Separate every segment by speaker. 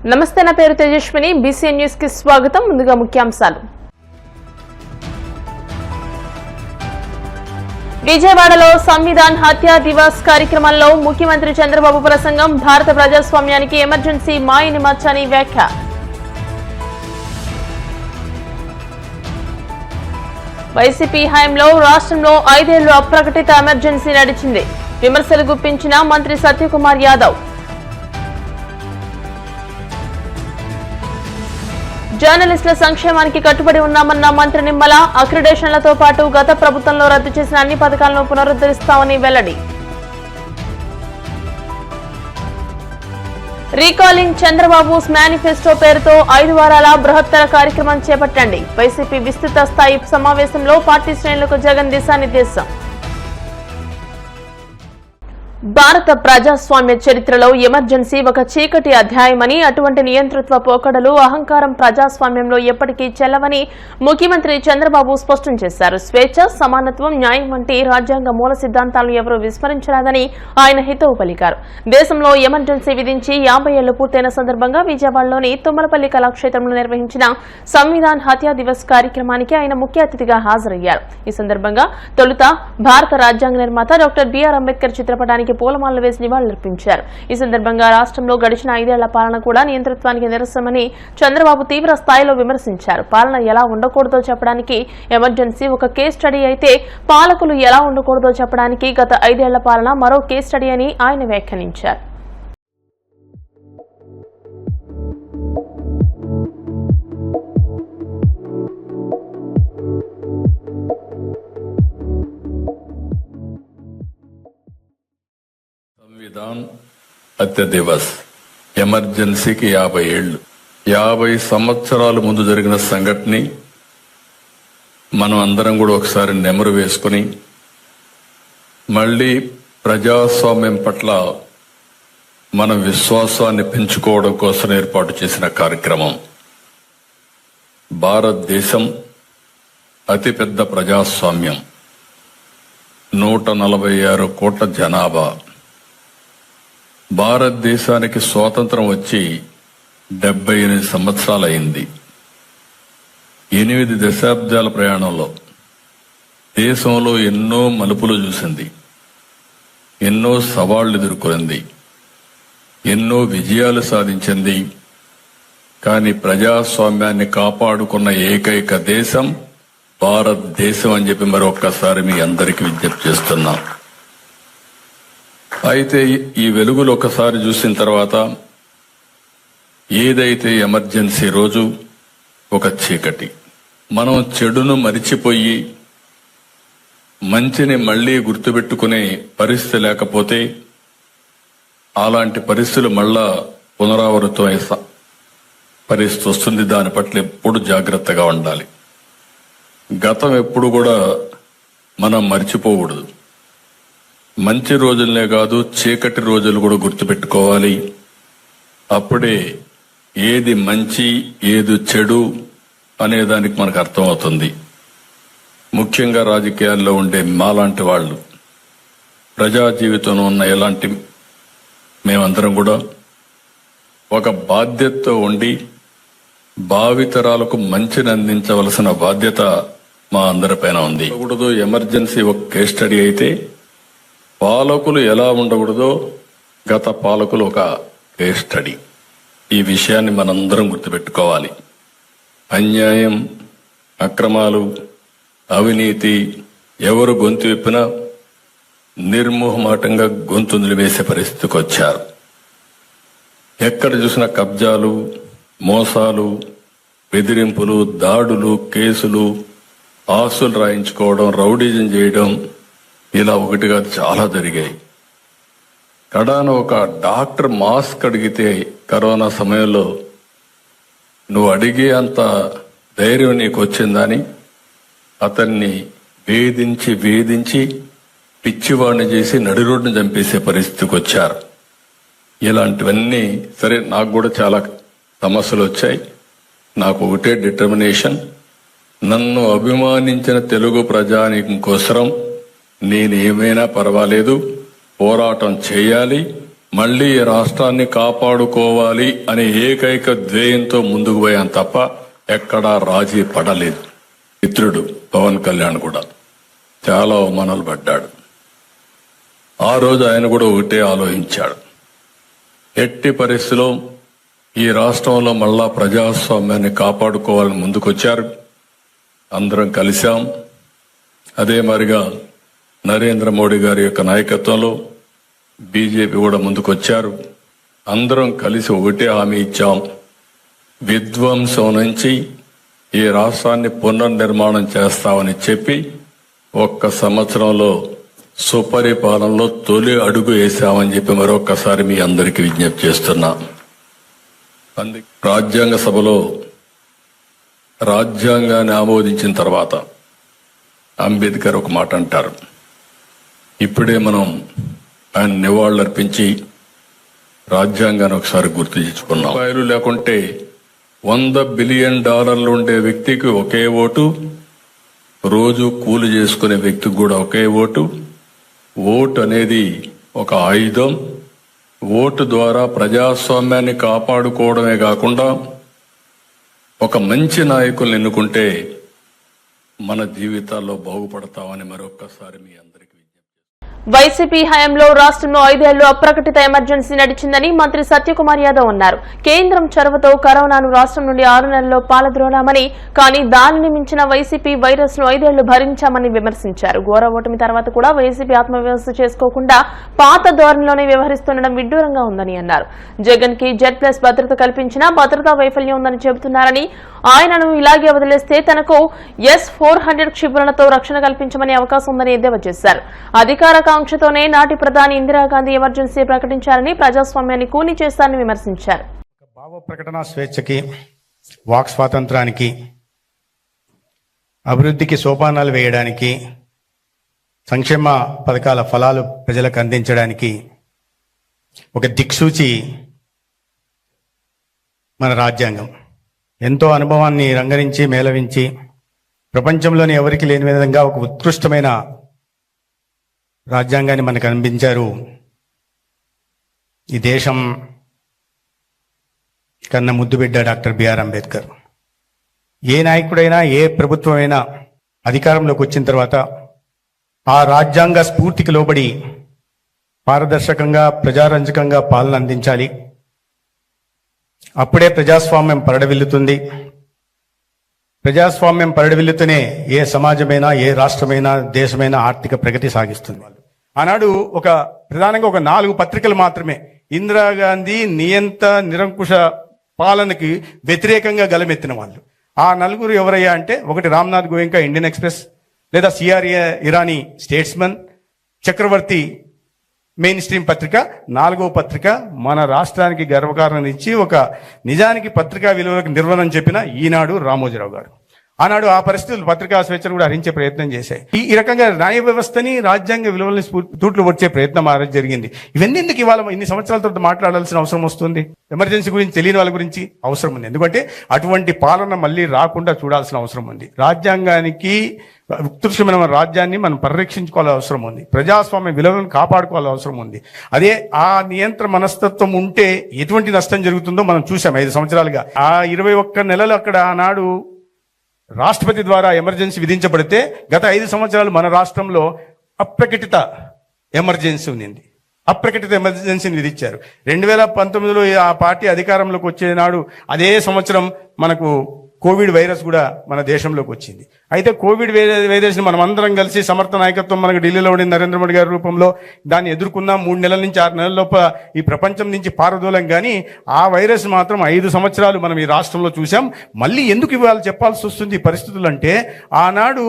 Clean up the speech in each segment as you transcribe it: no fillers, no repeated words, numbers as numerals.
Speaker 1: నమస్తే, నా పేరు తేజస్విని. బీసీఎన్ న్యూస్ కి స్వాగతం. ముందుగా ముఖ్యాంశాలు. విజయవాడలో సంవిధాన్ హత్యా దివస్ కార్యక్రమంలో ముఖ్యమంత్రి చంద్రబాబు ప్రసంగం. భారత ప్రజాస్వామ్యానికి ఎమర్జెన్సీ మాయని మచ్చని వ్యాఖ్య. వైసీపీ హయాంలో రాష్ట్రంలో 5 ఏళ్లు అప్రకటిత ఎమర్జెన్సీ నడిచింది. విమర్శలు గుప్పించిన మంత్రి సత్యకుమార్ యాదవ్. జర్నలిస్టుల సంక్షేమానికి కట్టుబడి ఉన్నామన్న మంత్రి నిమ్మల. అక్రిడేషన్లతో పాటు గత ప్రభుత్వంలో రద్దు చేసిన అన్ని పథకాలను పునరుద్ధరిస్తామని వెల్లడి. రీకాలింగ్ చంద్రబాబుస్ మేనిఫెస్టో పేరుతో 5 వారాల బృహత్తర కార్యక్రమం చేపట్టండి. వైసీపీ విస్తృత స్థాయి సమావేశంలో పార్టీ శ్రేణులకు జగన్ దిశానిర్దేశం. భారత ప్రజాస్వామ్య చరిత్రలో ఎమర్జెన్సీ ఒక చీకటి అధ్యాయమని, అటువంటి నియంతృత్వ పోకడలు, అహంకారం ప్రజాస్వామ్యంలో ఎప్పటికీ చెల్లవని ముఖ్యమంత్రి చంద్రబాబు స్పష్టం చేశారు. స్వేచ్ఛ, సమానత్వం, న్యాయం వంటి రాజ్యాంగ మూల సిద్ధాంతాలను ఎవరూ విస్మరించరాదని ఆయన హితవు పలికారు. దేశంలో ఎమర్జెన్సీ విధించి 50 ఏళ్లు పూర్తయిన సందర్భంగా విజయవాడలోని తుమ్మలపల్లి కళాక్షేత్రంలో నిర్వహించిన సంవిధాన్ హత్యా దివస్ కార్యక్రమానికి ఆయన ముఖ్య అతిథిగా హాజరయ్యారు. ఈ సందర్భంగా తొలుత భారత రాజ్యాంగ నిర్మాత డాక్టర్ బిఆర్ అంబేద్కర్ చిత్రపటానికి పూలమాలలు వేసి నివాళులర్పించారు. ఈ సందర్భంగా రాష్ట్రంలో గడిచిన 5 ఏళ్ల పాలన కూడా నియంతృత్వానికి నిరసనమని చంద్రబాబు తీవ్ర స్థాయిలో విమర్శించారు. పాలన ఎలా ఉండకూడదో చెప్పడానికి ఎమర్జెన్సీ ఒక కేస్ స్టడీ అయితే, పాలకులు ఎలా ఉండకూడదో చెప్పడానికి గత 5 ఏళ్ల పాలన మరో కేస్ స్టడీ అని ఆయన వ్యాఖ్యానించారు.
Speaker 2: సంవిధాన్ హత్య దివస్ ఎమర్జెన్సీకి 50 ఏళ్లు. 50 సంవత్సరాల ముందు జరిగిన సంఘటన మనం అందరం కూడా ఒకసారి నెమరు వేసుకుని మళ్లీ ప్రజాస్వామ్యం పట్ల మన విశ్వాసాన్ని పెంచుకోవడం కోసం ఏర్పాటు చేసిన కార్యక్రమం. భారతదేశం అతిపెద్ద ప్రజాస్వామ్యం, 146 కోట్ల జనాభా. భారతదేశానికి స్వాతంత్రం వచ్చి 78 సంవత్సరాలైంది. 8 దశాబ్దాల ప్రయాణంలో దేశంలో ఎన్నో మలుపులు చూసింది, ఎన్నో సవాళ్లు ఎదుర్కొంది, ఎన్నో విజయాలు సాధించింది. కానీ ప్రజాస్వామ్యాన్ని కాపాడుకున్న ఏకైక దేశం భారతదేశం అని చెప్పి మరొక్కసారి మీ అందరికీ విజ్ఞప్తి చేస్తున్నాం. అయితే ఈ వెలుగులు ఒకసారి చూసిన తర్వాత ఏదైతే ఎమర్జెన్సీ రోజు ఒక చీకటి, మనం చెడును మరిచిపోయి మంచిని మళ్లీ గుర్తుపెట్టుకునే పరిస్థితి లేకపోతే అలాంటి పరిస్థితులు మళ్ళా పునరావృతమయ్యే పరిస్థితి వస్తుంది. దాని పట్ల ఎప్పుడు జాగ్రత్తగా ఉండాలి. గతం ఎప్పుడు కూడా మనం మర్చిపోకూడదు. మంచి రోజులనే కాదు, చీకటి రోజులు కూడా గుర్తుపెట్టుకోవాలి. అప్పుడే ఏది మంచి ఏది చెడు అనేదానికి మనకు అర్థమవుతుంది. ముఖ్యంగా రాజకీయాల్లో ఉండే మాలాంటి వాళ్ళు, ప్రజా జీవితంలో ఉన్న ఎలాంటి మేమందరం కూడా ఒక బాధ్యతతో ఉండి భావితరాలకు మంచిని అందించవలసిన బాధ్యత మా అందరిపైన ఉంది. ఎమర్జెన్సీ ఒక కేస్ స్టడీ అయితే, పాలకులు ఎలా ఉండకూడదో గత పాలకులు ఒక కేస్ స్టడీ. ఈ విషయాన్ని మనందరం గుర్తుపెట్టుకోవాలి. అన్యాయం, అక్రమాలు, అవినీతి ఎవరు గొంతు విప్పినా నిర్మోహమాటంగా గొంతులు వేసే పరిస్థితికి వచ్చారు. ఎక్కడ చూసిన కబ్జాలు, మోసాలు, బెదిరింపులు, దాడులు, కేసులు, ఆస్తులు రాయించుకోవడం, రౌడీజం చేయడం, ఇలా ఒకటిగా చాలా జరిగాయి. కడాన ఒక డాక్టర్ మాస్క్ అడిగితే కరోనా సమయంలో నువ్వు అడిగే అంత ధైర్యం నీకు వచ్చిందని అతన్ని వేధించి పిచ్చివాడిని చేసి నడి రోడ్డును చంపేసే పరిస్థితికి వచ్చారు. ఇలాంటివన్నీ సరే, నాకు కూడా చాలా సమస్యలు వచ్చాయి. నాకు ఒకటే డిటర్మినేషన్, నన్ను అభిమానించిన తెలుగు ప్రజానీకం కోసం నేను ఏమైనా పర్వాలేదు, పోరాటం చేయాలి, మళ్లీ ఈ రాష్ట్రాన్ని కాపాడుకోవాలి అనే ఏకైక ధ్యేయంతో ముందుకు పోయాం తప్ప ఎక్కడా రాజీ పడలేదు. మిత్రుడు పవన్ కళ్యాణ్ కూడా చాలా అవమానాలు పడ్డాడు. ఆ రోజు ఆయన కూడా ఒకటే ఆలోచించాడు, ఎట్టి పరిస్థితిలో ఈ రాష్ట్రంలో మళ్ళా ప్రజాస్వామ్యాన్ని కాపాడుకోవాలని ముందుకొచ్చారు. అందరం కలిశాం. అదే మరిగా నరేంద్ర మోడీ గారి యొక్క నాయకత్వంలో బీజేపీ కూడా ముందుకొచ్చారు. అందరం కలిసి ఒకటే హామీ ఇచ్చాం, విధ్వంసం నుంచి ఈ రాష్ట్రాన్ని పునర్నిర్మాణం చేస్తామని చెప్పి 1 సంవత్సరంలో సుపరిపాలనలో తొలి అడుగు వేశామని చెప్పి మరొకసారి మీ అందరికీ విజ్ఞప్తి చేస్తున్నా. రాజ్యాంగ సభలో రాజ్యాంగాన్ని ఆమోదించిన తర్వాత అంబేద్కర్ ఒక మాట అంటారు, ఇప్పుడే మనం ఆయన నివాళులర్పించి రాజ్యాంగాన్ని ఒకసారి గుర్తు తెచ్చుకున్నాం. రూపాయలు లేకుంటే $100 బిలియన్ ఉండే వ్యక్తికి ఒకే ఓటు, రోజు కూలి చేసుకునే వ్యక్తికి కూడా ఒకే ఓటు. ఓటు అనేది ఒక ఆయుధం. ఓటు ద్వారా ప్రజాస్వామ్యాన్ని కాపాడుకోవడమే కాకుండా ఒక మంచి నాయకుల్ని ఎన్నుకుంటే మన జీవితాల్లో బాగుపడతామని మరొక్కసారి మీ అందరికీ
Speaker 1: వైసీపీ హయాంలో రాష్ట్రంలో 5 ఏళ్లు అప్రకటిత ఎమర్జెన్సీ నడిచిందని మంత్రి సత్యకుమార్ యాదవ్ అన్నారు. కేంద్రం చొరవతో కరోనాను రాష్ట్రం నుండి 6 నెలల్లో పాలద్రోలామని, కానీ దానిని మించిన వైసీపీ వైరస్ ను 5 ఏళ్లు భరించామని విమర్శించారు. ఘోర ఓటమి తర్వాత కూడా వైసీపీ ఆత్మవిమర్శ చేసుకోకుండా పాత ధోరణిలోనే వ్యవహరిస్తుండడం విడ్డూరంగా ఉందని అన్నారు. జగన్ కి Z+ భద్రత కల్పించినా భద్రతా వైఫల్యం ఉందని చెబుతున్నారని, ఆయనను ఇలాగే వదిలేస్తే తనకు S-400 క్షిపణులతో రక్షణ కల్పించమనే అవకాశం ఉందని ఎద్దేవా చేశారు. అధికార కాంక్షతోనే నాటి ప్రధాని ఇందిరాగాంధీ ఎమర్జెన్సీ ప్రకటించారని, ప్రజాస్వామ్యాన్ని కూని చేస్తారని విమర్శించారు.
Speaker 3: భావ ప్రకటన స్వేచ్ఛకి, వాక్ స్వాతంత్రానికి, అభివృద్ధికి సోపానాలు వేయడానికి, సంక్షేమ పథకాల ఫలాలు ప్రజలకు అందించడానికి ఒక దిక్సూచి మన రాజ్యాంగం. ఎంతో అనుభవాన్ని రంగరించి మేళవించి ప్రపంచంలోని ఎవరికి లేని విధంగా ఒక ఉత్కృష్టమైన రాజ్యాంగాన్ని మనకు అందించారు ఈ దేశం కన్న ముద్దుబిడ్డ డాక్టర్ బిఆర్ అంబేద్కర్. ఏ నాయకుడైనా, ఏ ప్రభుత్వమైనా అధికారంలోకి వచ్చిన తర్వాత ఆ రాజ్యాంగ స్ఫూర్తికి లోబడి పారదర్శకంగా, ప్రజారంజకంగా పాలన అందించాలి. అప్పుడే ప్రజాస్వామ్యం పరిడవిల్లుతుంది. ప్రజాస్వామ్యం పరిడవిల్లుతూనే ఏ సమాజమైనా, ఏ రాష్ట్రమైనా, దేశమైనా ఆర్థిక ప్రగతి సాగిస్తుంది. ఆనాడు ప్రధానంగా ఒక 4 పత్రికలు మాత్రమే ఇందిరాగాంధీ నియంత నిరంకుశ పాలనకి వ్యతిరేకంగా గలమెత్తిన వాళ్ళు. ఆ 4 ఎవరయ్యా అంటే, ఒకటి రామ్నాథ్ గోయంకా ఇండియన్ ఎక్స్ప్రెస్, లేదా సిఆర్ఏ ఇరానీ స్టేట్స్మన్, చక్రవర్తి మెయిన్ స్ట్రీమ్ పత్రిక. 4వ పత్రిక మన రాష్ట్రానికి గర్వకారణం ఇచ్చి ఒక నిజానికి పత్రికా విలువలకు నిర్వహణ చెప్పిన ఈనాడు రామోజీరావు గారు. ఆనాడు ఆ పరిస్థితులు పత్రికా స్వేచ్ఛను కూడా హరించే ప్రయత్నం చేశాయి. ఈ రకంగా న్యాయ వ్యవస్థని, రాజ్యాంగ విలువల్ని తూట్లు వచ్చే ప్రయత్నం ఆ రోజు జరిగింది. ఇవన్నీ ఎందుకు ఇవాళ ఇన్ని సంవత్సరాల తర్వాత మాట్లాడాల్సిన అవసరం వస్తుంది? ఎమర్జెన్సీ గురించి తెలియని వాళ్ళ గురించి అవసరం ఉంది. ఎందుకంటే అటువంటి పాలన మళ్ళీ రాకుండా చూడాల్సిన అవసరం ఉంది. రాజ్యాంగానికి, ఉత్కృష్టమైన రాజ్యాన్ని మనం పరిరక్షించుకోవాల్సిన అవసరం ఉంది. ప్రజాస్వామ్య విలువలను కాపాడుకోవాల్సిన అవసరం ఉంది. అదే ఆ నియంత్రణ మనస్తత్వం ఉంటే ఎటువంటి నష్టం జరుగుతుందో మనం చూసాం 5 సంవత్సరాలుగా. ఆ 21 నెలలు అక్కడ ఆనాడు రాష్ట్రపతి ద్వారా ఎమర్జెన్సీ విధించబడితే, గత 5 సంవత్సరాలు మన రాష్ట్రంలో అప్రకటిత ఎమర్జెన్సీ ఉంది. అప్రకటిత ఎమర్జెన్సీని విధించారు. 2019లో ఆ పార్టీ అధికారంలోకి వచ్చే నాడు అదే సంవత్సరం మనకు కోవిడ్ వైరస్ కూడా మన దేశంలోకి వచ్చింది. అయితే కోవిడ్ వైరస్ని మనం అందరం కలిసి సమర్థ నాయకత్వం మనకు ఢిల్లీలో ఉండే నరేంద్ర మోడీ గారి రూపంలో దాన్ని ఎదుర్కొన్నాం. 3 నెలల నుంచి 6 నెలల లోపల ఈ ప్రపంచం నుంచి పారదోలం. కానీ ఆ వైరస్ మాత్రం 5 సంవత్సరాలు మనం ఈ రాష్ట్రంలో చూసాం. మళ్ళీ ఎందుకు ఇవాళ చెప్పాల్సి వస్తుంది ఈ పరిస్థితులు అంటే, ఆనాడు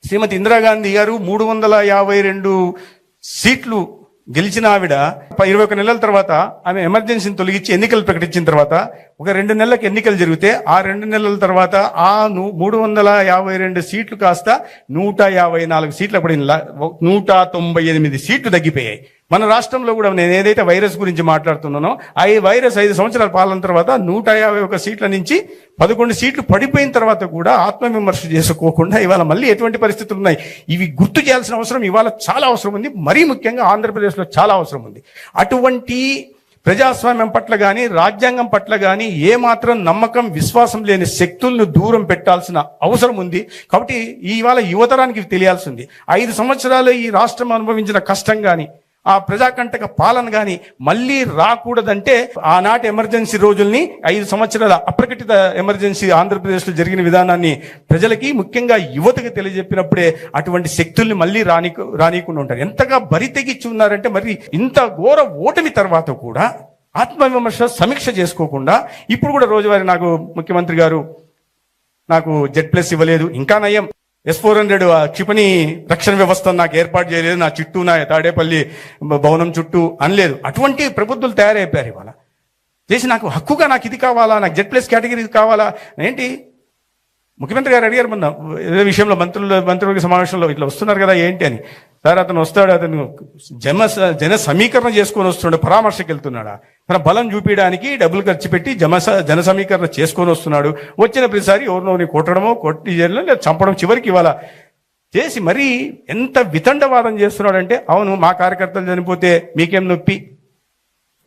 Speaker 3: శ్రీమతి ఇందిరాగాంధీ గారు 352 సీట్లు గెలిచిన ఆవిడ 21 నెలల తర్వాత ఆమె ఎమర్జెన్సీని తొలగించి ఎన్నికలు ప్రకటించిన తర్వాత ఒక 2 నెలలకు ఎన్నికలు జరిగితే, ఆ 2 నెలల తర్వాత ఆ 352 సీట్లు కాస్త 154 సీట్లు, అప్పుడు 198 సీట్లు తగ్గిపోయాయి. మన రాష్ట్రంలో కూడా నేను ఏదైతే వైరస్ గురించి మాట్లాడుతున్నానో, ఆ వైరస్ 5 సంవత్సరాల పాలన తర్వాత 151 సీట్ల నుంచి 11 సీట్లు పడిపోయిన తర్వాత కూడా ఆత్మవిమర్శ చేసుకోకుండా ఇవాళ మళ్ళీ ఎటువంటి పరిస్థితులు ఉన్నాయి, ఇవి గుర్తు చేయాల్సిన అవసరం ఇవాళ చాలా అవసరం ఉంది. మరీ ముఖ్యంగా ఆంధ్రప్రదేశ్లో చాలా అవసరం ఉంది. అటువంటి ప్రజాస్వామ్యం పట్ల కానీ రాజ్యాంగం పట్ల కానీ ఏమాత్రం నమ్మకం విశ్వాసం లేని శక్తులను దూరం పెట్టాల్సిన అవసరం ఉంది. కాబట్టి ఇవాళ యువతరానికి తెలియాల్సింది 5 సంవత్సరాలు ఈ రాష్ట్రం అనుభవించిన కష్టం కానీ ఆ ప్రజాకంటక పాలన కానీ మళ్ళీ రాకూడదంటే ఆనాటి ఎమర్జెన్సీ రోజుల్ని 5 సంవత్సరాల అప్రకటిత ఎమర్జెన్సీ ఆంధ్రప్రదేశ్లో జరిగిన విధానాన్ని ప్రజలకి ముఖ్యంగా యువతకి తెలియజెప్పినప్పుడే అటువంటి శక్తుల్ని మళ్ళీ రానీకుండా ఉంటారు. ఎంతగా బరి తెగిచ్చి ఉన్నారంటే మరి ఇంత ఘోర ఓటమి తర్వాత కూడా ఆత్మవిమర్శ సమీక్ష చేసుకోకుండా ఇప్పుడు కూడా రోజువారీ నాకు ముఖ్యమంత్రి గారు నాకు Z+ ఇవ్వలేదు, ఇంకా నయం S-400 క్షిపణి రక్షణ వ్యవస్థ నాకు ఏర్పాటు చేయలేదు, నా చుట్టూ నా తాడేపల్లి భవనం చుట్టూ అనలేదు. అటువంటి ప్రబుద్ధులు తయారైపోయారు ఇవాళ. చేసి నాకు హక్కుగా నాకు ఇది కావాలా, నాకు Z+ కేటగిరీ కావాలా ఏంటి? ముఖ్యమంత్రి గారు అడిగారు మొన్న ఏదో విషయంలో మంత్రుల సమావేశంలో ఇట్లా వస్తున్నారు కదా ఏంటి అని. సార్ అతను వస్తాడు, అతను జన సమీకరణ చేసుకొని వస్తున్నాడు, పరామర్శకు వెళ్తున్నాడా? తన బలం చూపించడానికి డబ్బులు ఖర్చు పెట్టి జన సమీకరణ చేసుకొని వస్తున్నాడు. వచ్చిన ప్రతిసారి ఎవరినోని కొట్టడమో కొట్టి చేయడం లేదా చంపడం, చివరికి ఇవాళ చేసి మరీ ఎంత వితండవాదం చేస్తున్నాడంటే, అవును మా కార్యకర్తలు చనిపోతే మీకేం నొప్పి,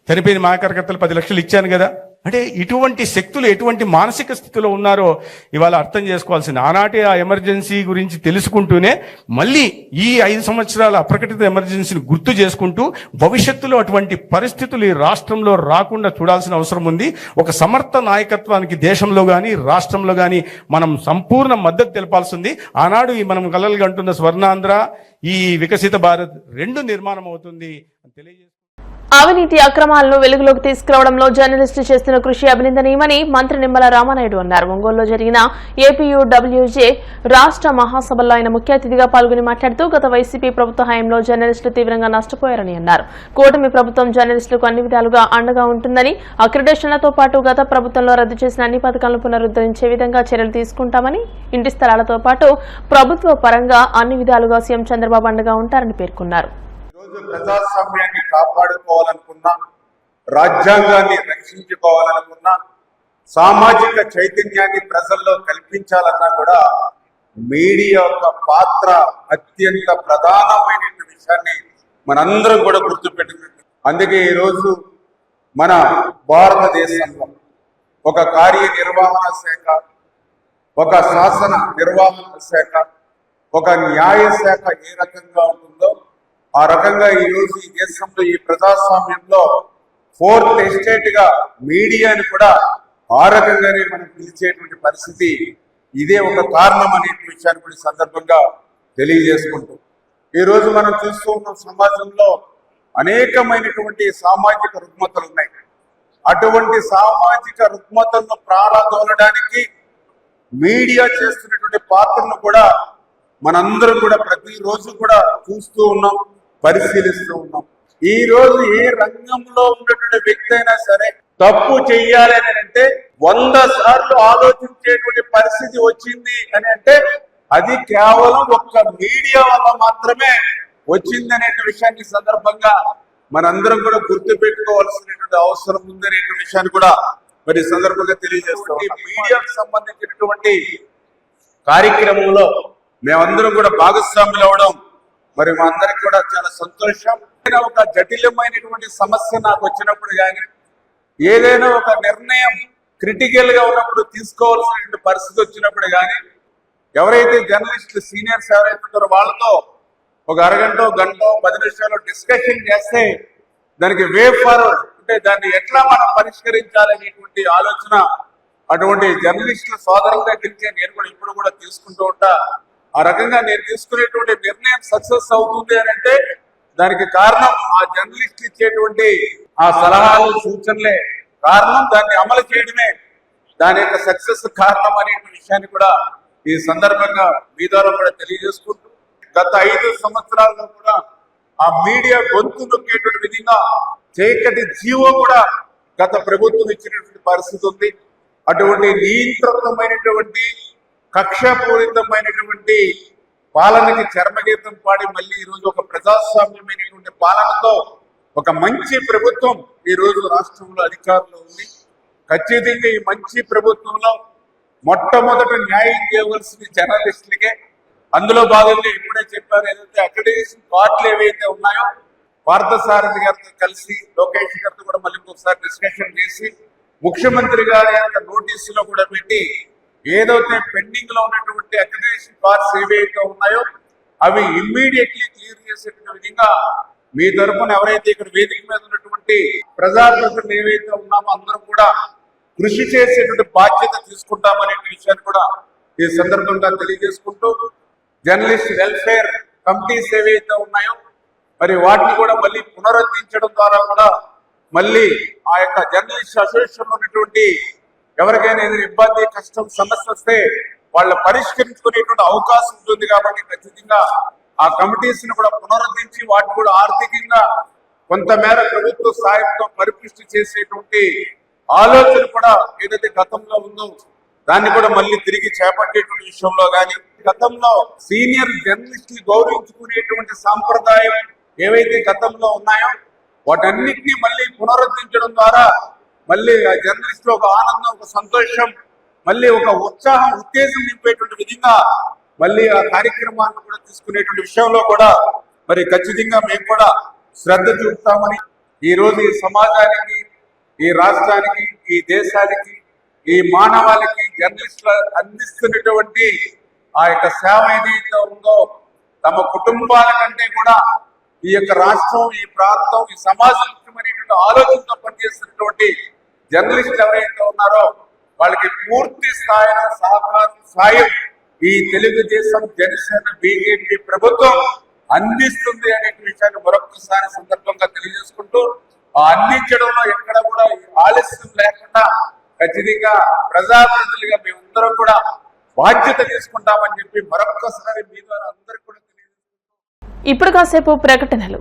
Speaker 3: చనిపోయిన మా కార్యకర్తలు 10 లక్షలు ఇచ్చాను కదా అంటే ఇటువంటి శక్తులు ఎటువంటి మానసిక స్థితిలో ఉన్నారో ఇవాళ అర్థం చేసుకోవాల్సింది. ఆనాటి ఆ ఎమర్జెన్సీ గురించి తెలుసుకుంటూనే మళ్ళీ ఈ 5 సంవత్సరాల అప్రకటిత ఎమర్జెన్సీని గుర్తు చేసుకుంటూ భవిష్యత్తులో అటువంటి పరిస్థితులు ఈ రాష్ట్రంలో రాకుండా చూడాల్సిన అవసరం ఉంది. ఒక సమర్థ నాయకత్వానికి దేశంలో కానీ రాష్ట్రంలో కానీ మనం సంపూర్ణ మద్దతు తెలపాల్సింది. ఆనాడు ఈ మనం కలలు కంటున్న స్వర్ణాంధ్ర, ఈ వికసిత భారత్ 2 నిర్మాణం అవుతుంది అని తెలియజేస్తుంది.
Speaker 1: అవినీతి అక్రమాలను వెలుగులోకి తీసుకురావడంలో జర్నలిస్టులు చేస్తున్న కృషి అభినందనీయమని మంత్రి నిమ్మల రామానాయుడు అన్నారు. ఒంగోలులో జరిగిన ఏపీయూడబ్ల్యూజే రాష్ట్ర మహాసభలో ఆయన ముఖ్య అతిథిగా పాల్గొని మాట్లాడుతూ గత వైసీపీ ప్రభుత్వ హయాంలో జర్నలిస్టులు తీవ్రంగా నష్టపోయారని అన్నారు. కూటమి ప్రభుత్వం జర్నలిస్టులకు అన్ని విధాలుగా అండగా ఉంటుందని, అక్రిడేషన్లతో పాటు గత ప్రభుత్వంలో రద్దు చేసిన అన్ని పథకాలను పునరుద్ధరించే విధంగా చర్యలు తీసుకుంటామని, ఇంటి స్థలాలతో పాటు ప్రభుత్వ పరంగా అన్ని విధాలుగా సీఎం చంద్రబాబు అండగా ఉంటారని పేర్కొన్నారు.
Speaker 4: ప్రజాస్వామ్యాన్ని కాపాడుకోవాలనుకున్నా, రాజ్యాంగాన్ని రక్షించుకోవాలనుకున్నా, సామాజిక చైతన్యాన్ని ప్రజల్లో కల్పించాలన్నా కూడా మీడియా యొక్క పాత్ర అత్యంత ప్రధానమైన విషయాన్ని మనందరం కూడా గుర్తుపెట్టుకుంటాం. అందుకే ఈరోజు మన భారతదేశంలో ఒక కార్యనిర్వహణ శాఖ, ఒక శాసన నిర్వహణ శాఖ, ఒక న్యాయ శాఖ ఏ రకంగా ఉంటుందో ఆ రకంగా ఈరోజు ఈ దేశంలో ఈ ప్రజాస్వామ్యంలో 4th ఎస్టేట్ గా మీడియాని కూడా ఆ రకంగానే మనం పిలిచేటువంటి పరిస్థితి ఇదే ఒక కారణం అనే విషయాన్ని కూడా సందర్భంగా తెలియజేసుకుంటూ ఈరోజు మనం చూస్తూ ఉన్న సమాజంలో అనేకమైనటువంటి సామాజిక రుగ్మతలు ఉన్నాయి. అటువంటి సామాజిక రుగ్మతలను ప్రారంభించడానికి మీడియా చేస్తున్నటువంటి పాత్రను కూడా మనందరం కూడా ప్రతిరోజు కూడా చూస్తూ ఉన్నాం, పరిశీలిస్తూ ఉన్నాం. ఈ రోజు ఏ రంగంలో ఉన్నటువంటి వ్యక్తి అయినా సరే తప్పు చెయ్యాలి అని అంటే 100 సార్లు ఆలోచించేటువంటి పరిస్థితి వచ్చింది అని అంటే అది కేవలం ఒక్క మీడియా వల్ల మాత్రమే వచ్చింది అనే విషయాన్ని సందర్భంగా మనందరం కూడా గుర్తు పెట్టుకోవాల్సినటువంటి అవసరం ఉందనే విషయాన్ని కూడా మరి సందర్భంగా తెలియజేస్తాం. మీడియాకు సంబంధించినటువంటి కార్యక్రమంలో మేమందరం కూడా భాగస్వాములు అవడం మరి మా అందరికి కూడా చాలా సంతోషం. ఒక జటిలమైనటువంటి సమస్య నాకు వచ్చినప్పుడు కానీ, ఏదైనా ఒక నిర్ణయం క్రిటికల్ గా ఉన్నప్పుడు తీసుకోవాల్సిన పరిస్థితి వచ్చినప్పుడు కానీ, ఎవరైతే జర్నలిస్టులు సీనియర్స్ ఎవరైతే ఉంటారో వాళ్ళతో ఒక అరగంట, గంట, 10 నిమిషాలు డిస్కషన్ చేస్తే దానికి వే ఫార్వర్డ్ అంటే దాన్ని ఎట్లా మనం పరిష్కరించాలనేటువంటి ఆలోచన అటువంటి జర్నలిస్టుల సోదరుల దగ్గరికి నేను కూడా ఇప్పుడు కూడా తీసుకుంటూ ఉంటా. ఆ రకంగా నేను తీసుకునేటువంటి నిర్ణయం సక్సెస్ అవుతుంది అని అంటే దానికి కారణం ఆ జర్నలిస్ట్ ఇచ్చేటువంటి ఆ సలహాలు, సూచనలే కారణం. దాన్ని అమలు చేయడమే దాని యొక్క సక్సెస్ కారణం అనే విషయాన్ని కూడా ఈ సందర్భంగా మీ ద్వారా కూడా తెలియజేసుకుంటూ గత 5 సంవత్సరాల్లో కూడా ఆ మీడియా గొంతు నొక్కేటువంటి విధంగా చీకటి జీవో కూడా గత ప్రభుత్వం ఇచ్చినటువంటి పరిస్థితి ఉంది. అటువంటి నియంత్రితమైనటువంటి కక్షపూరితమైనటువంటి పాలనకి చర్మగీతం పాడి మళ్ళీ ఈరోజు ఒక ప్రజాస్వామ్యమైనటువంటి పాలనతో ఒక మంచి ప్రభుత్వం ఈ రోజు రాష్ట్రంలో అధికారంలో ఉంది. ఖచ్చితంగా ఈ మంచి ప్రభుత్వంలో మొట్టమొదట న్యాయం చేయవలసింది జర్నలిస్టులకే. అందులో భాగంగా ఇప్పుడే చెప్పారు, ఏదైతే అక్రిడిటేషన్ కార్డులు ఏవైతే ఉన్నాయో పార్థసారథి గారితో కలిసి లోకేష్ గారితో కూడా మళ్ళీ ఒకసారి డిస్కషన్ చేసి ముఖ్యమంత్రి గారి యొక్క నోటీసులో కూడా పెట్టి ఏదైతే పెండింగ్ లో ఉన్నటువంటి అక్రిడిటేషన్ కార్డ్స్ ఏవైతే ఉన్నాయో అవి ఇమ్మీడియట్లీ క్లియర్ చేసేటువంటి విధంగా మీ తరఫున ఎవరైతే ఇక్కడ వేదిక మీద ఉన్నటువంటి ప్రజాప్రతినిధులు ఏవైతే ఉన్నామో అందరం కూడా కృషి చేసేటువంటి బాధ్యత తీసుకుంటామనే విషయాన్ని కూడా ఈ సందర్భంగా తెలియజేసుకుంటూ జర్నలిస్ట్ వెల్ఫేర్ కమిటీస్ ఏవైతే ఉన్నాయో మరి వాటిని కూడా మళ్ళీ పునరుద్ధరించడం ద్వారా కూడా మళ్ళీ ఆ యొక్క జర్నలిస్ట్ అసోసియేషన్ లో ఉన్నటువంటి ఎవరికైనా ఏదైనా ఇబ్బంది కష్టం సమస్య వస్తే వాళ్ళ పరిష్కరించుకునేటువంటి అవకాశం ఉంటుంది కాబట్టి ఖచ్చితంగా ఆ కమిటీస్ ని కూడా పునరుద్ధరించి వాటిని కూడా ఆర్థికంగా కొంతమేర ప్రభుత్వ సాయంతో పరిపుష్టి చేసేటువంటి ఆలోచన కూడా ఏదైతే గతంలో ఉందో దాన్ని కూడా మళ్ళీ తిరిగి చేపట్టేటువంటి విషయంలో కానీ గతంలో సీనియర్ జర్నలిస్టులు గౌరవించుకునేటువంటి సాంప్రదాయం ఏవైతే గతంలో ఉన్నాయో వాటన్నిటినీ మళ్ళీ పునరుద్ధరించడం ద్వారా మళ్ళీ ఆ జర్నలిస్టులు ఒక ఆనందం ఒక సంతోషం మళ్ళీ ఒక ఉత్సాహం ఉత్తేజం నింపేటువంటి విధంగా మళ్ళీ ఆ కార్యక్రమాన్ని కూడా తీసుకునేటువంటి విషయంలో కూడా మరి ఖచ్చితంగా మేము కూడా శ్రద్ధ చూపుతామని ఈ రోజు ఈ సమాజానికి ఈ రాష్ట్రానికి ఈ దేశానికి ఈ మానవాళికి జర్నలిస్టులు అందిస్తున్నటువంటి ఆ యొక్క సేవ ఏదైతే ఉందో తమ కుటుంబాల కంటే కూడా ఈ యొక్క రాష్ట్రం ఈ ప్రాంతం ఈ సమాజం ముఖ్యమైనటువంటి ఆలోచనతో పనిచేస్తున్నటువంటి జర్నలిస్టులు ఎవరైతే ఉన్నారో వాళ్ళకి పూర్తి స్థాయిలో సహకారం సాయం ఈ తెలుగుదేశం జనసేన బీజేపీ ప్రభుత్వం అందిస్తుంది అనే విషయాన్ని మరొకసారి సందర్భంగా తెలియజేసుకుంటూ ఆ అందించడంలో ఎక్కడ కూడా ఆలస్యం లేకుండా ఖచ్చితంగా ప్రజాప్రతినిధులుగా మేమందరం కూడా బాధ్యత తీసుకుంటామని చెప్పి మరొకసారి మీ ద్వారా అందరికీ కూడా తెలియజేసుకుంటూ
Speaker 1: ఇప్పుడు కాసేపు ప్రకటనలు.